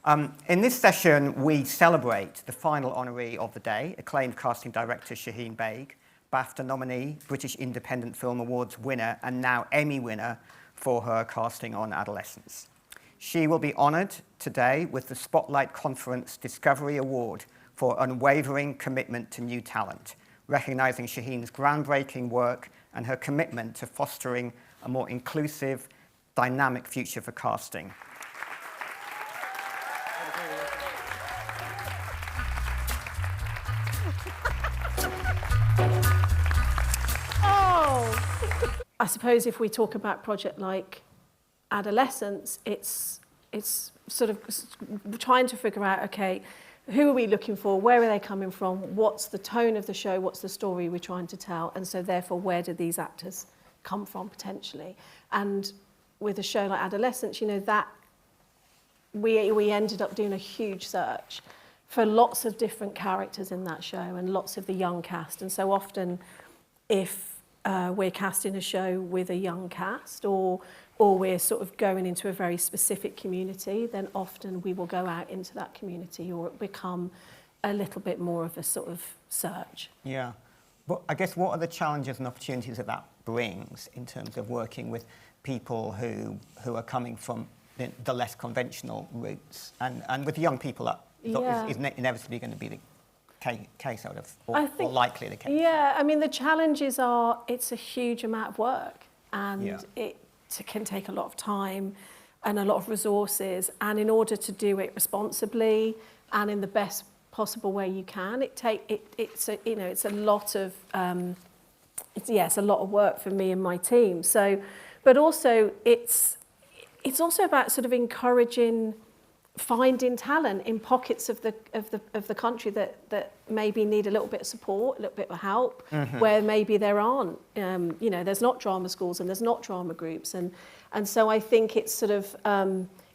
In this session, we celebrate the final honoree of the day, acclaimed casting director Shaheen Baig, BAFTA nominee, British Independent Film Awards winner, and now Emmy winner for her casting on Adolescence. She will be honoured today with the Spotlight Conference Discovery Award for Unwavering Commitment to New Talent, recognising Shaheen's groundbreaking work and her commitment to fostering a more inclusive, dynamic future for casting. I suppose if we talk about a project like Adolescence, it's sort of trying to figure out, okay, who are we looking for? Where are they coming from? What's the tone of the show? What's the story we're trying to tell? And so therefore, where do these actors come from potentially? And with a show like Adolescence, you know, that we ended up doing a huge search for lots of different characters in that show and lots of the young cast. And so often, if we're casting a show with a young cast or we're sort of going into a very specific community, then often we will go out into that community or it become a little bit more of a sort of search. Yeah. But I guess what are the challenges and opportunities that brings in terms of working with people who are coming from the less conventional routes and with young people that is inevitably going to be the case out of, or likely the case? Yeah, I mean, the challenges are it's a huge amount of work and it can take a lot of time and a lot of resources, and in order to do it responsibly and in the best possible way you can, it's a lot of it's a lot of work for me and my team. So, but also it's also about sort of encouraging finding talent in pockets of the country that maybe need a little bit of support, a little bit of help, where maybe there aren't, there's not drama schools and there's not drama groups, and so I think it's sort of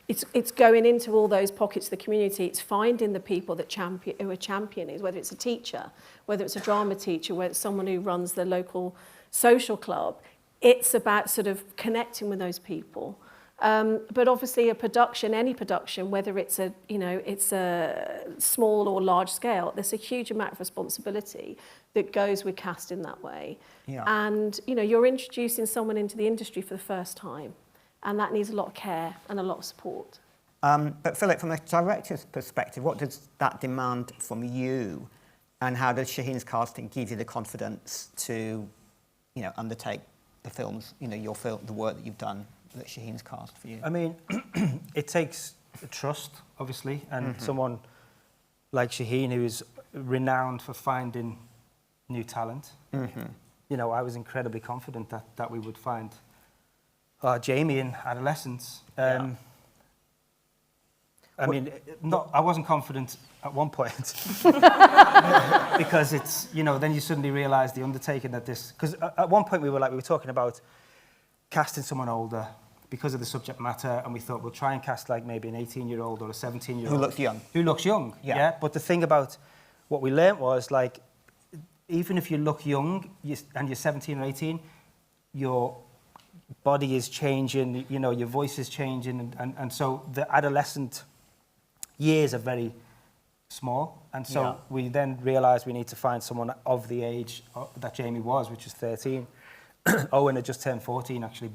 it's going into all those pockets of the community. It's finding the people that who are championing, whether it's a teacher, whether it's a drama teacher, whether it's someone who runs the local social club. It's about sort of connecting with those people. But obviously any production, whether it's a small or large scale, there's a huge amount of responsibility that goes with casting that way. Yeah. And, you're introducing someone into the industry for the first time, and that needs a lot of care and a lot of support. But Philip, from a director's perspective, what does that demand from you, and how does Shaheen's casting give you the confidence to, undertake the films, the work that you've done, that Shaheen's cast for you? I mean, it takes trust, obviously, and someone like Shaheen, who is renowned for finding new talent. I was incredibly confident that we would find Jamie in Adolescence. I mean, I wasn't confident at one point because it's, then you suddenly realise the undertaking that because at one point we were talking about casting someone older because of the subject matter, and we thought we'll try and cast like maybe an 18-year-old or a 17-year-old. Who looks young. Who looks young, yeah. But the thing about what we learnt was, like, even if you look young and you're 17 or 18, your body is changing, your voice is changing, and so the adolescent years are very small, and so we then realised we need to find someone of the age that Jamie was, which is 13. Owen had just turned 14, actually,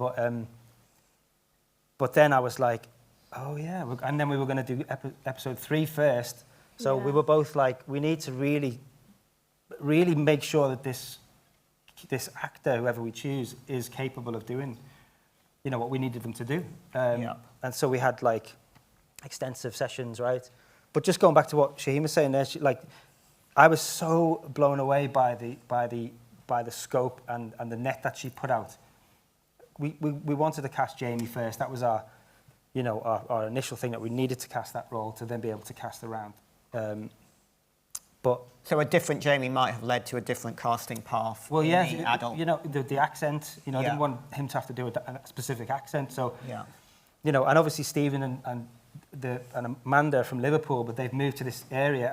but then I was like, oh yeah, and then we were going to do episode 3 first, so we were both like, we need to really, really make sure that this actor, whoever we choose, is capable of doing, what we needed them to do. And so we had like extensive sessions, right? But just going back to what Shaheen was saying there, I was so blown away by the scope and the net that she put out. We wanted to cast Jamie first. That was our initial thing, that we needed to cast that role to then be able to cast around. So a different Jamie might have led to a different casting path. Well, yeah, the adult. The accent. I didn't want him to have to do a specific accent. So, and obviously Stephen and Amanda from Liverpool, but they've moved to this area,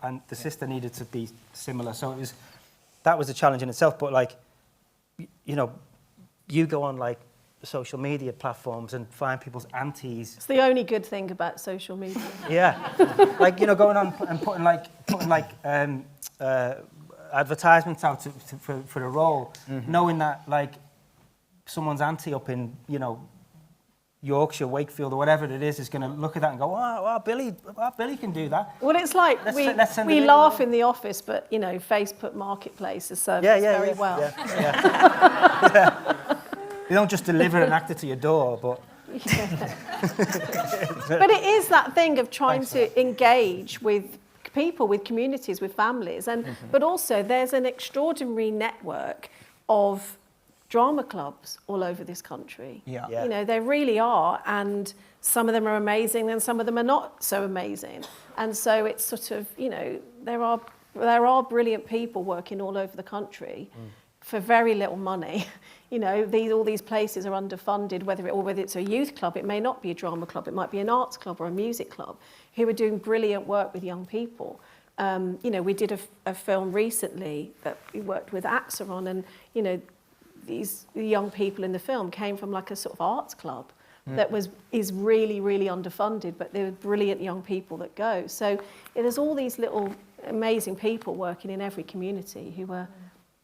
and the sister needed to be similar. So that was a challenge in itself. But you go on like social media platforms and find people's aunties. It's the only good thing about social media. Yeah, like, you know, going on and putting advertisements out for a role, knowing that, like, someone's auntie up in, you know, Yorkshire, Wakefield, or whatever it is going to look at that and go, oh, Billy can do that. Well, it's like we laugh in the office, but, you know, Facebook Marketplace has served us very well. Yeah. You don't just deliver an actor to your door, but... But it is that thing of trying to engage with people, with communities, with families, and but also there's an extraordinary network of drama clubs all over this country. Yeah. You know, there really are, and some of them are amazing and some of them are not so amazing. And so it's sort of, you know, there are brilliant people working all over the country for very little money. You know, all these places are underfunded, whether it's a youth club, it may not be a drama club, it might be an arts club or a music club, who are doing brilliant work with young people. You know, we did a film recently that we worked with Axa on, and, you know, the young people in the film came from like a sort of arts club that is really, really underfunded, but there are brilliant young people that go. So there's all these little amazing people working in every community who are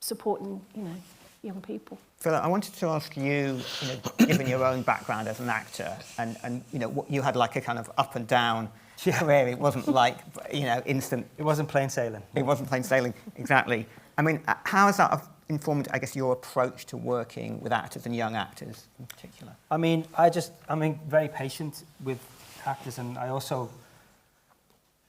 supporting, you know, young people. Phil, I wanted to ask you, you know, given your own background as an actor, and you know, you had like a kind of up and down career. It wasn't like, you know, instant. It wasn't plain sailing. It wasn't plain sailing, exactly. I mean, how has that informed, I guess, your approach to working with actors and young actors in particular? I mean, I'm very patient with actors, and I also,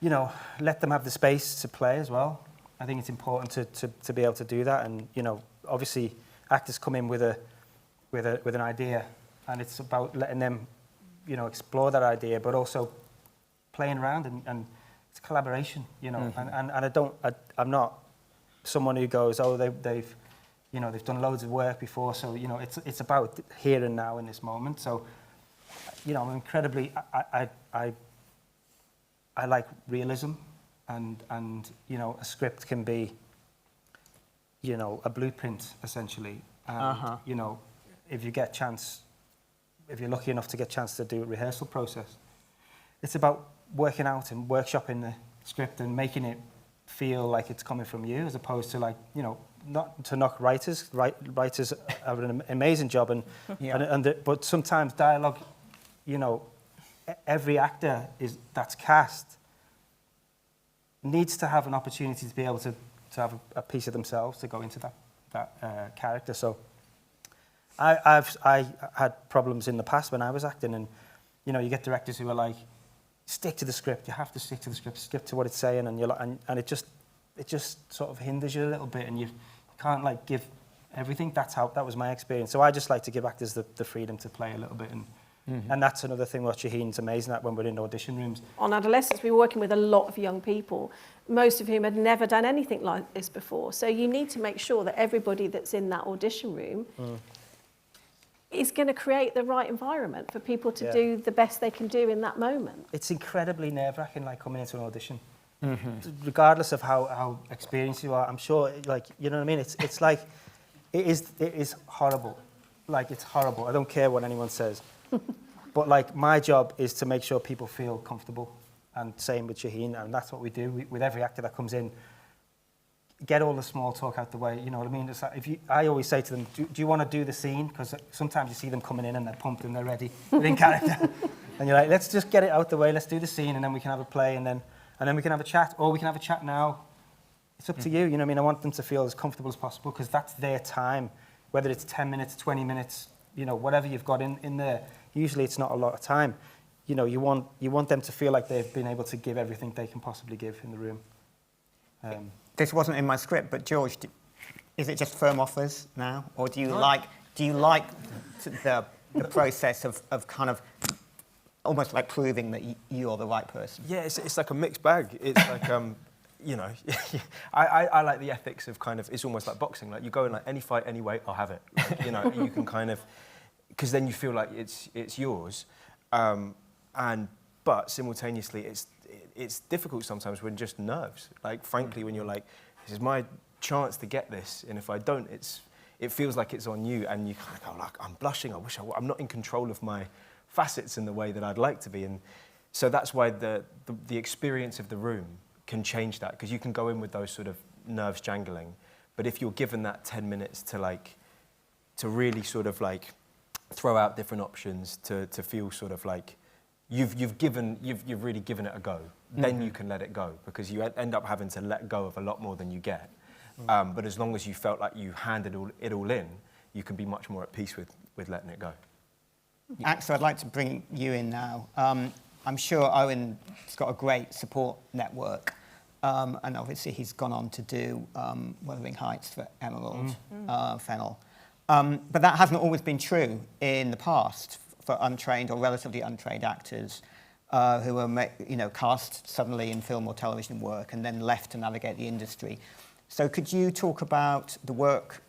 you know, let them have the space to play as well. I think it's important to be able to do that, and, you know, obviously actors come in with an idea, and it's about letting them, you know, explore that idea, but also playing around, and it's collaboration, you know. And I'm not someone who goes, oh, they've you know, they've done loads of work before, so, you know, it's about here and now in this moment. So, you know, I'm incredibly, I like realism, and you know, a script can be, you know, a blueprint essentially. You know, if you're lucky enough to get a chance to do a rehearsal process, it's about working out and workshopping the script and making it feel like it's coming from you, as opposed to, like, you know, not to knock writers. Writers have an amazing job, but sometimes dialogue, you know, every actor that's cast needs to have an opportunity to be able to have a piece of themselves to go into that character. So I had problems in the past when I was acting, and, you know, you get directors who are like, stick to the script, you have to stick to the script, stick to what it's saying, and you're like, and it just sort of hinders you a little bit, and you can't, like, give everything. That was my experience. So I just like to give actors the freedom to play a little bit, and that's another thing what Shaheen's amazing at when we're in audition rooms. On Adolescence, we were working with a lot of young people, most of whom had never done anything like this before. So you need to make sure that everybody that's in that audition room is going to create the right environment for people to do the best they can do in that moment. It's incredibly nerve-wracking, like, coming into an audition. Regardless of how experienced you are, I'm sure, like, you know what I mean? It's like, it is horrible. Like, it's horrible. I don't care what anyone says. But, like, my job is to make sure people feel comfortable, and same with Shaheen, and that's what we do with every actor that comes in. Get all the small talk out the way, you know what I mean? It's like, I always say to them, do you want to do the scene? Because sometimes you see them coming in and they're pumped and they're ready, within character. And you're like, let's just get it out the way, let's do the scene, and then we can have a play, and then we can have a chat, or we can have a chat now. It's up to you, you know what I mean? I want them to feel as comfortable as possible, because that's their time, whether it's 10 minutes, 20 minutes, you know, whatever you've got in there. Usually it's not a lot of time. You know, you want them to feel like they've been able to give everything they can possibly give in the room. This wasn't in my script, but George, is it just firm offers now, or do you like the process of kind of almost like proving that you're the right person? Yeah, it's like a mixed bag. It's like you know, I like the ethics of kind of, it's almost like boxing. Like, you go in, like, any fight, any weight, I'll have it. Like, you know, you can kind of, because then you feel like it's yours, but simultaneously it's difficult sometimes when just nerves. Like, frankly, when you're like, this is my chance to get this, and if I don't, it feels like it's on you, and you kind of go like, I'm blushing. I wish I'm not in control of my facets in the way that I'd like to be. And so that's why the experience of the room can change that, because you can go in with those sort of nerves jangling, but if you're given that 10 minutes to really sort of like throw out different options, to feel sort of like you've really given it a go, then you can let it go, because you end up having to let go of a lot more than you get. But as long as you felt like you handed it all in, you can be much more at peace with letting it go. Axa, I'd like to bring you in now. I'm sure Owen's got a great support network, and obviously he's gone on to do Wuthering Heights for Emerald Fennell. But that hasn't always been true in the past for untrained or relatively untrained actors who were cast suddenly in film or television work and then left to navigate the industry. So could you talk about the work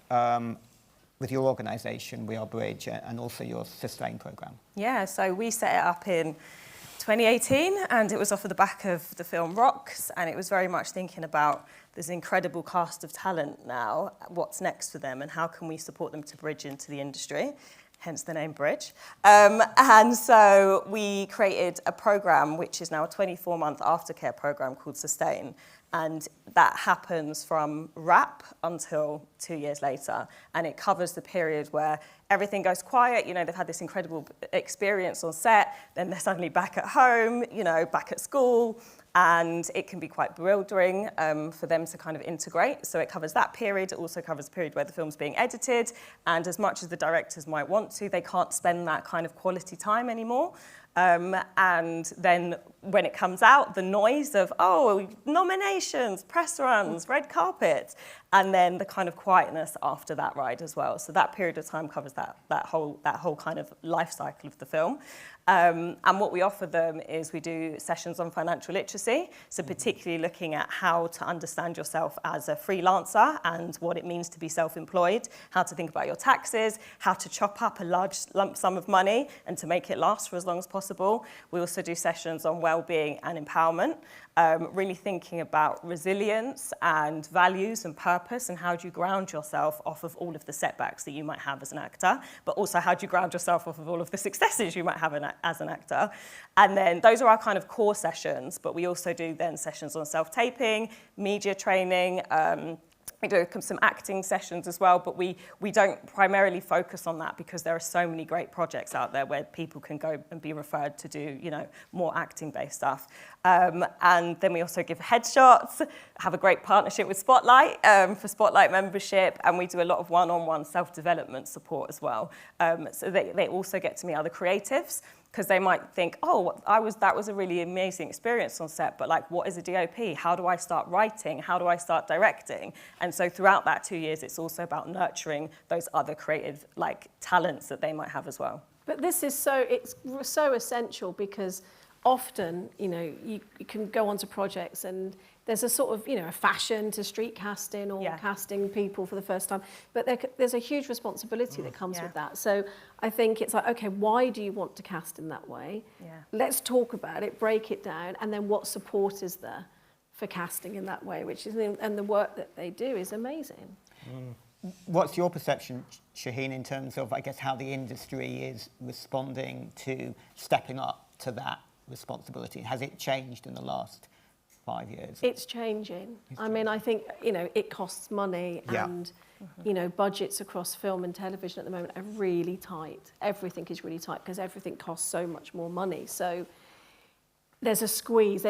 with your organisation, We Are Bridge, and also your Sustain programme? Yeah, so we set it up in 2018, and it was off of the back of the film Rocks, and it was very much thinking about this incredible cast of talent now, what's next for them, and how can we support them to bridge into the industry, hence the name Bridge. And so we created a programme which is now a 24-month aftercare programme called Sustain. And that happens from wrap until 2 years later. And it covers the period where everything goes quiet. They've had this incredible experience on set, then they're suddenly back at home, back at school. And it can be quite bewildering for them to kind of integrate. So it covers that period. It also covers the period where the film's being edited. And as much as the directors might want to, they can't spend that kind of quality time anymore. And then when it comes out, the noise of, nominations, press runs, red carpet, and then the kind of quietness after that ride as well. So that period of time covers that whole kind of life cycle of the film. And what we offer them is we do sessions on financial literacy, so particularly looking at how to understand yourself as a freelancer and what it means to be self-employed, how to think about your taxes, how to chop up a large lump sum of money and to make it last for as long as possible. We also do sessions on well-being and empowerment, really thinking about resilience and values and purpose, and how do you ground yourself off of all of the setbacks that you might have as an actor, but also how do you ground yourself off of all of the successes you might have as an actor. And then those are our kind of core sessions, but we also do then sessions on self-taping, media training, we do some acting sessions as well, but we don't primarily focus on that because there are so many great projects out there where people can go and be referred to do, more acting-based stuff. And then we also give headshots, have a great partnership with Spotlight for Spotlight membership, and we do a lot of one-on-one self-development support as well. So they also get to meet other creatives, because they might think, that was a really amazing experience on set, but like, what is a DOP? How do I start writing? How do I start directing? And so throughout that 2 years, it's also about nurturing those other creative talents that they might have as well. But it's so essential, because often, you can go onto projects and there's a sort of, a fashion to street casting or casting people for the first time. But there's a huge responsibility that comes with that. So I think it's like, okay, why do you want to cast in that way? Yeah. Let's talk about it, break it down, and then what support is there for casting in that way, and the work that they do is amazing. What's your perception, Shaheen, in terms of, I guess, how the industry is responding to stepping up to that responsibility? Has it changed in the last 5 years? It's changing. I think, it costs money, and, budgets across film and television at the moment are really tight. Everything is really tight because everything costs so much more money. So there's a squeeze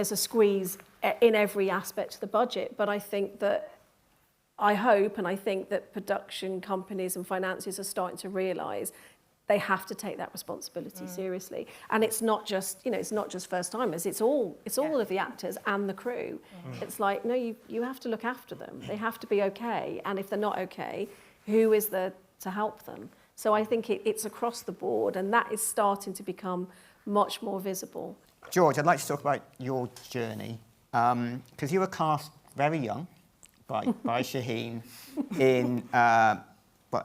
in every aspect of the budget. But I think that, I hope and I think that production companies and financiers are starting to realise they have to take that responsibility seriously. And it's not just, it's not just first timers, it's all of the actors and the crew. It's like, no, you have to look after them. They have to be okay. And if they're not okay, who is there to help them? So I think it's across the board, and that is starting to become much more visible. George, I'd like to talk about your journey, because you were cast very young by Shaheen in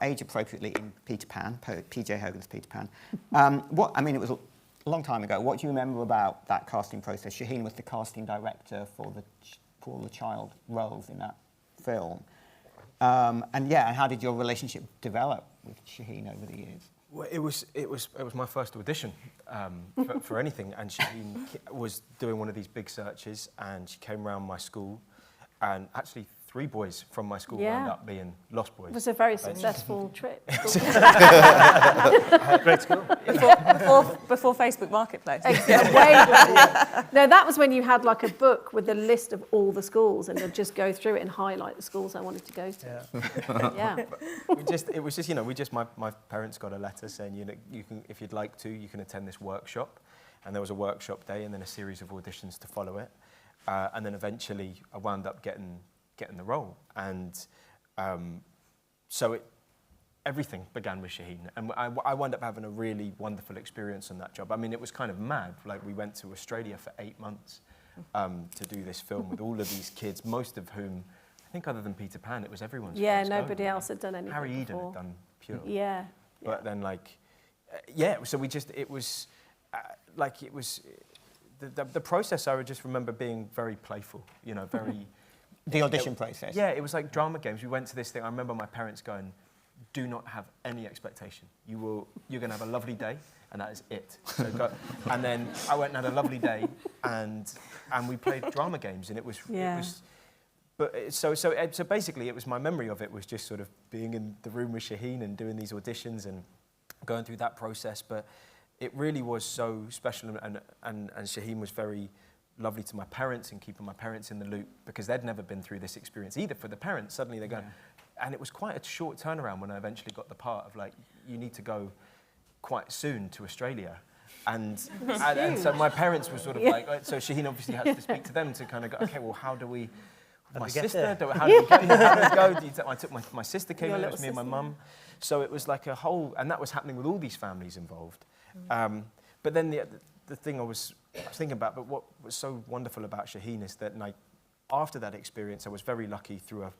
age appropriately in Peter Pan, P.J. Hogan's Peter Pan. It was a long time ago. What do you remember about that casting process? Shaheen was the casting director for the child roles in that film. And yeah, and how did your relationship develop with Shaheen over the years? Well, it was my first audition for anything, and Shaheen was doing one of these big searches, and she came around my school, and actually 3 boys from my school wound up being Lost Boys. It was a very successful trip. Great school. Before Facebook Marketplace. No, that was when you had like a book with a list of all the schools, and you'd just go through it and highlight the schools I wanted to go to. Yeah. My parents got a letter saying, you can, if you'd like to, you can attend this workshop, and there was a workshop day and then a series of auditions to follow it, and then eventually I wound up getting the role, and so everything began with Shaheen, and I wound up having a really wonderful experience on that job. I mean, it was kind of mad. Like, we went to Australia for 8 months to do this film with all of these kids, most of whom, I think other than Peter Pan, it was everyone's first go. Nobody else had done anything Harry before. Eden had done Pure. Yeah. But then, so the process, I would just remember being very playful, very... The audition process? Yeah, it was like drama games. We went to this thing. I remember my parents going, do not have any expectation. You're going to have a lovely day, and that is it. So go. And then I went and had a lovely day, and we played drama games, and it was... So basically, it was my memory of it was just sort of being in the room with Shaheen and doing these auditions and going through that process. But it really was so special, and Shaheen was very lovely to my parents and keeping my parents in the loop, because they'd never been through this experience either. For the parents, suddenly they're going... And it was quite a short turnaround when I eventually got the part of, like, you need to go quite soon to Australia. And so my parents were sort of like... So Shaheen obviously had to speak to them to kind of go, OK, well, how do we... My sister, how do we go? I took my sister came in, it was me and my mum. So it was like a whole... And that was happening with all these families involved. But then the thing I was thinking about, but what was so wonderful about Shaheen is that after that experience, I was very lucky through a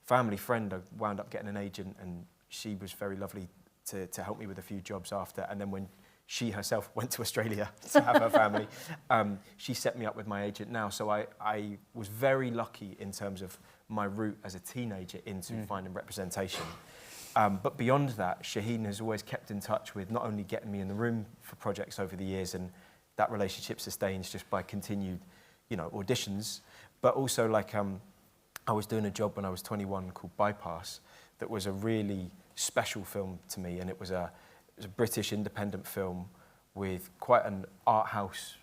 family friend. I wound up getting an agent, and she was very lovely to help me with a few jobs after. And then when she herself went to Australia to have her family, she set me up with my agent now. So I was very lucky in terms of my route as a teenager into finding representation. But beyond that, Shaheen has always kept in touch with not only getting me in the room for projects over the years, and that relationship sustains just by continued, auditions, but also I was doing a job when I was 21 called Bypass that was a really special film to me, and it was a British independent film with quite an art house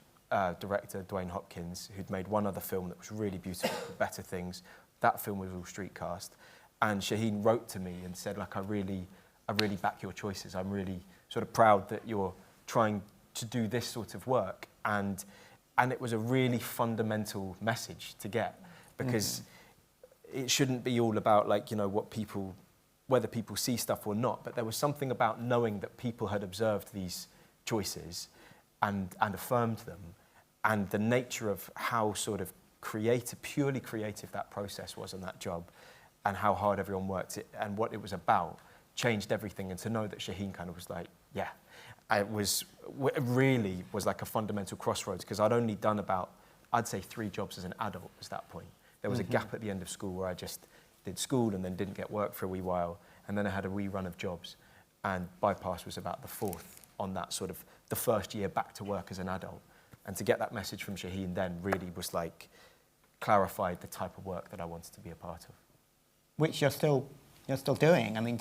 director, Dwayne Hopkins, who'd made one other film that was really beautiful, Better Things. That film was all street cast. And Shaheen wrote to me and said, I really back your choices. I'm really sort of proud that you're trying to do this sort of work. And it was a really fundamental message to get, because it shouldn't be all about whether people see stuff or not, but there was something about knowing that people had observed these choices and affirmed them, and the nature of how sort of purely creative that process was on that job, and how hard everyone worked and what it was about, changed everything. And to know that Shaheen kind of was like, it really was like a fundamental crossroads, because I'd only done I'd say 3 jobs as an adult at that point. There was a gap at the end of school where I just did school and then didn't get work for a wee while, and then I had a wee run of jobs, and Bypass was about the 4th on that sort of the first year back to work as an adult. And to get that message from Shaheen then really was clarified the type of work that I wanted to be a part of. Which you're still doing. I mean,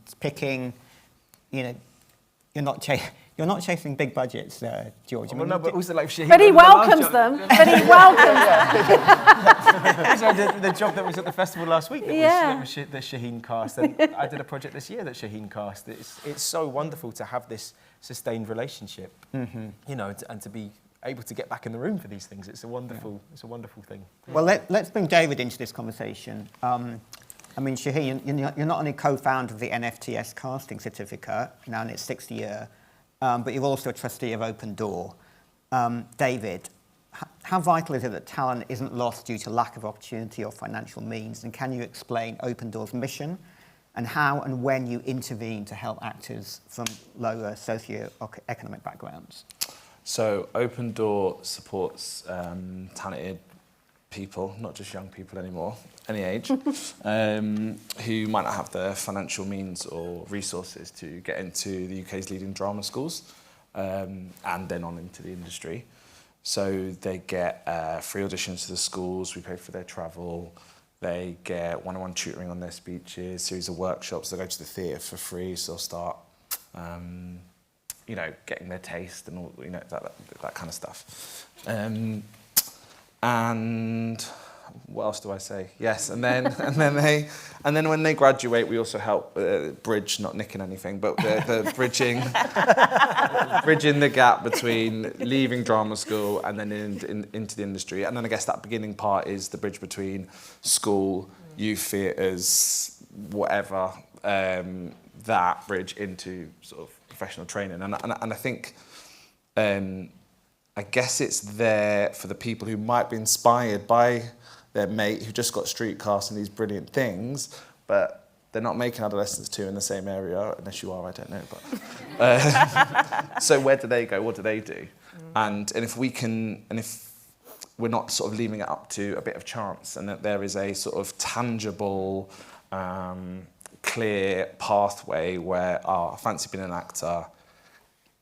it's picking, you're not chasing big budgets, George. Well, no, but also Shaheen. But he welcomes them. But he welcomes them. So I did the job that was at the festival last week. That was the Shaheen cast, and I did a project this year that Shaheen cast. It's so wonderful to have this sustained relationship, and to be able to get back in the room for these things. It's a wonderful thing. Well, let's bring David into this conversation. Shaheen, you're not only co-founder of the NFTS casting certificate, now in its 6th year, but you're also a trustee of Open Door. David, how vital is it that talent isn't lost due to lack of opportunity or financial means? And can you explain Open Door's mission and how and when you intervene to help actors from lower socio-economic backgrounds? So Open Door supports talented people, not just young people anymore, any age, who might not have the financial means or resources to get into the UK's leading drama schools, and then on into the industry. So they get free auditions to the schools, we pay for their travel, they get one-on-one tutoring on their speeches, series of workshops, they go to the theatre for free, so they'll start, you know, getting their taste and all, you know, that kind of stuff. And what else do I say? Yes, and then when they graduate, we also help bridge, not nicking anything, but the bridging the gap between leaving drama school and then into the industry. And then I guess that beginning part is the bridge between school, youth theatres, whatever, that bridge into sort of professional training. And I think. I guess it's there for the people who might be inspired by their mate who just got street cast and these brilliant things, but they're not making Adolescence 2 in the same area, unless you are, I don't know. But so where do they go? What do they do? And if we're not sort of leaving it up to a bit of chance, and that there is a sort of tangible, clear pathway where, I fancy being an actor,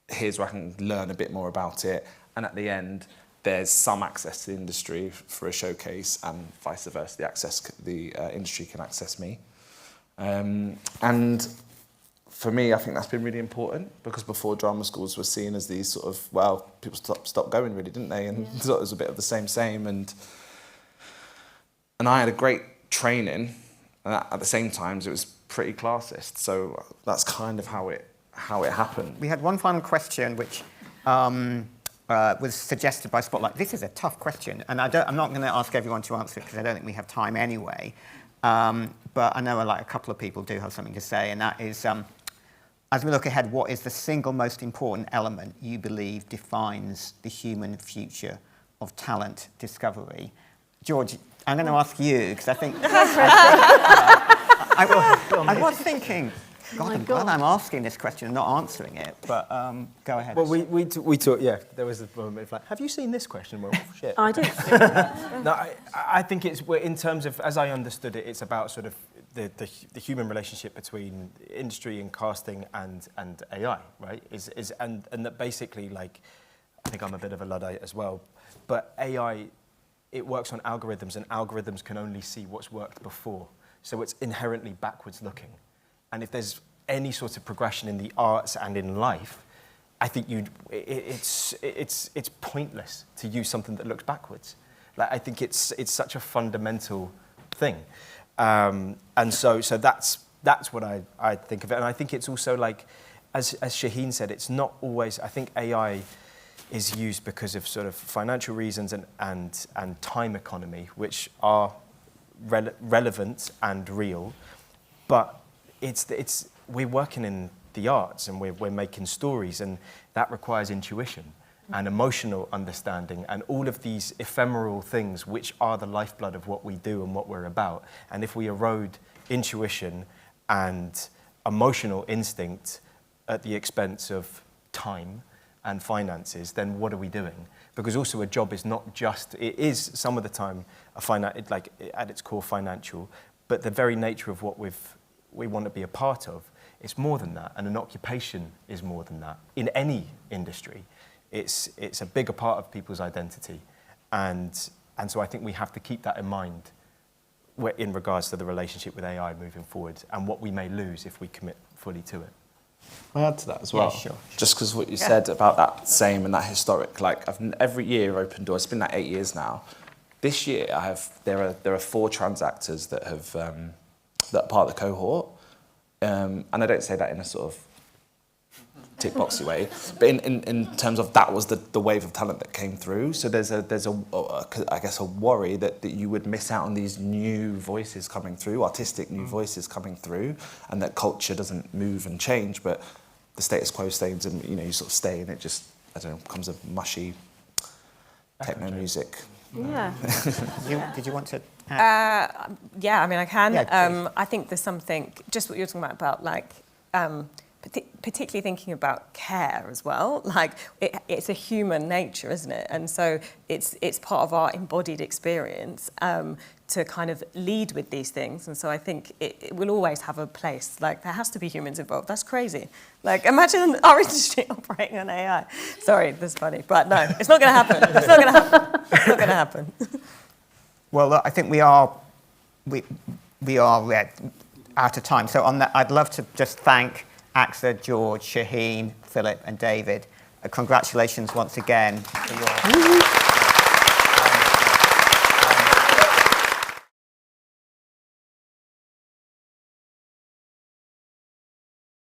here's where I can learn a bit more about it. And at the end, there's some access to the industry for a showcase, and vice versa. The industry can access me. And for me, I think that's been really important, because before drama schools were seen as these sort of, well, people stopped going really, didn't they? And thought it was a bit of the same. And I had a great training, and at the same time, it was pretty classist. So that's kind of how it happened. We had one final question, which was suggested by Spotlight. This is a tough question, and I'm not going to ask everyone to answer it because I don't think we have time anyway. But I know a couple of people do have something to say, and that is, as we look ahead, what is the single most important element you believe defines the human future of talent discovery? George, I'm going to ask you, because I think... I was thinking... God, I'm glad I'm asking this question and not answering it, but go ahead. Well, we talked, yeah, there was a moment of like, have you seen this question? Well, shit. I did. No, I think it's, in terms of, as I understood it, it's about sort of the human relationship between industry and casting and AI, right? And that basically, like, I think I'm a bit of a Luddite as well, but AI, it works on algorithms, and algorithms can only see what's worked before. So it's inherently backwards looking. And if there's any sort of progression in the arts and in life, I think it's pointless to use something that looks backwards. Like, I think it's such a fundamental thing, and so that's what I think of it. And I think it's also, like, as Shaheen said, it's not always. I think AI is used because of sort of financial reasons and time economy, which are relevant and real, but we're working in the arts, and we're making stories, and that requires intuition and emotional understanding and all of these ephemeral things which are the lifeblood of what we do and what we're about. And if we erode intuition and emotional instinct at the expense of time and finances, then what are we doing? Because also a job is not just, it is some of the time like at its core financial, but the very nature of what we want to be a part of, it's more than that, and an occupation is more than that. In any industry, it's a bigger part of people's identity, and so I think we have to keep that in mind in regards to the relationship with AI moving forward, and what we may lose if we commit fully to it. Can I add to that as well? Yeah, sure. Just because what you said about that same and that historic, like, every year Open Doors, it's been that 8 years now. This year there are 4 trans actors that have that are part of the cohort, and I don't say that in a sort of tick boxy way, but in terms of that was the wave of talent that came through. So there's I guess a worry that you would miss out on these new voices coming through, artistic new voices coming through, and that culture doesn't move and change, but the status quo stays, and you sort of stay, and it just, I don't know, becomes a mushy techno music. Yeah. Did you want to add? Yeah, I mean, I can. Yeah, I think there's something, just what you're talking about like, particularly thinking about care as well. Like, it's a human nature, isn't it? And so it's part of our embodied experience to kind of lead with these things. And so I think it will always have a place. Like, there has to be humans involved. That's crazy. Like, imagine our industry operating on AI. Sorry, that's funny. But no, it's not going to happen. It's not going to happen. It's not going to happen. Well, look, I think we are out of time. So on that, I'd love to just thank Axa, George, Shaheen, Philip and David. Congratulations once again for your...